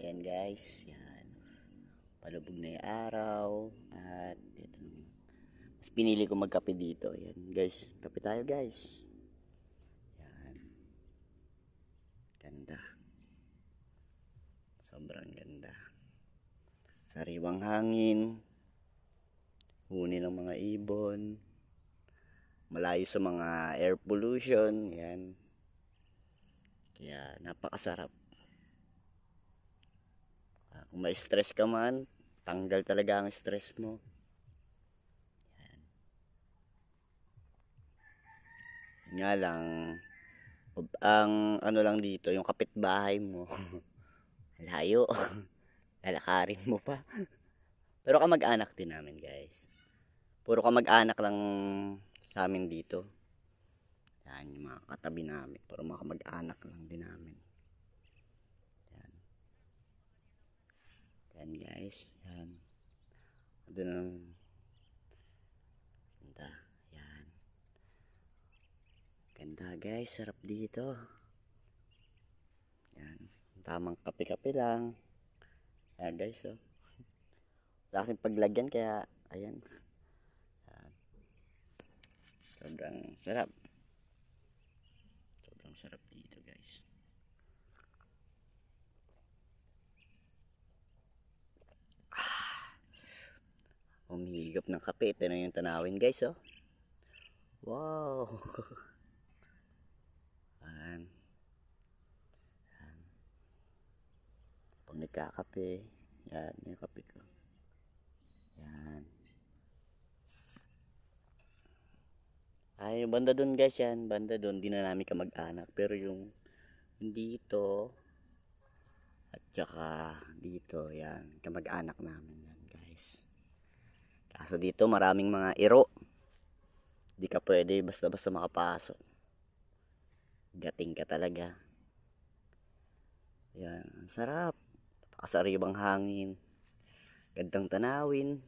Yan guys, yan. Palubog na yung araw. At ito, mas pinili ko magkape dito. Yan guys, kape tayo guys. Yan. Ganda. Sobrang ganda. Sariwang hangin. Huni ng mga ibon. Malayo sa mga air pollution. Yan. Kaya napakasarap. Kung may stress ka man, tanggal talaga ang stress mo. Yan. Nga lang, ang ano lang dito, yung kapitbahay mo, layo. Lalakarin mo pa. Pero kamag-anak din namin guys. Puro kamag-anak lang sa amin dito. Yan, yung mga katabi namin. Puro mga kamag-anak lang din namin. Yan guys, yan. Doon ang ganda, yan. Ganda guys, sarap dito. Yan, tamang kape-kape lang. Yan guys, oh. Wala kasing paglagyan kaya, ayan. Yan. Sobrang sarap. Sobrang sarap dito guys. Umihigop ng kape. Ito na yung tanawin guys, oh. Wow. Ayan. Ayan. Pag nagkakape, yan yung kape ko. Yan. Ay, banda dun guys yan. Banda dun. Di na namin kamag-anak. Pero yung dito at saka dito, yan. Kamag-anak namin yan guys. Kaso dito maraming mga iro. Di ka pwede basta-basta makapasok. Gating ka talaga. Yan, sarap. Pakasaribang hangin. Gandang tanawin.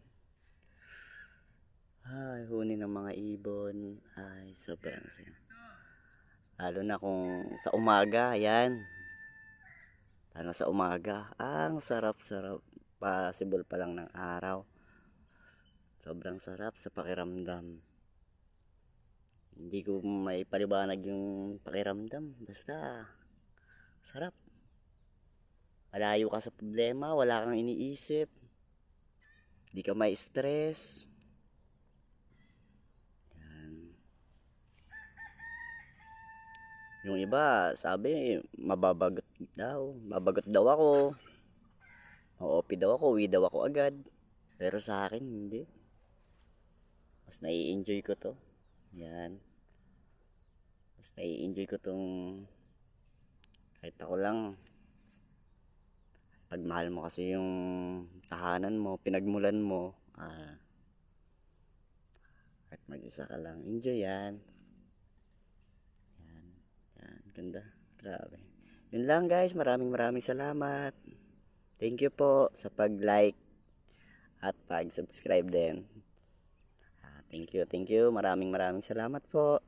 Ay, huni ng mga ibon. Ay, sobrang saya. Lalo na kung sa umaga, yan. Lalo sa umaga, ang sarap-sarap. Possible pa lang ng araw. Sobrang sarap sa pakiramdam. Hindi ko may paliwanag yung pakiramdam. Basta, sarap. Malayo ka sa problema, wala kang iniisip. Hindi ka may stress. Yan. Yung iba, sabi, mababagot daw. Babagot daw ako. Ma-OP daw ako, uwi daw ako agad. Pero sa akin, hindi. Mas nai-enjoy ko to. Yan. Mas nai-enjoy ko tong kahit ako lang. Pag mahal mo kasi yung tahanan mo, pinagmulan mo, kahit mag-isa ka lang, enjoy yan. Yan. Yan. Ganda. Grabe. Yun lang guys. Maraming salamat. Thank you po sa pag-like at pag-subscribe din. Thank you. Maraming salamat po.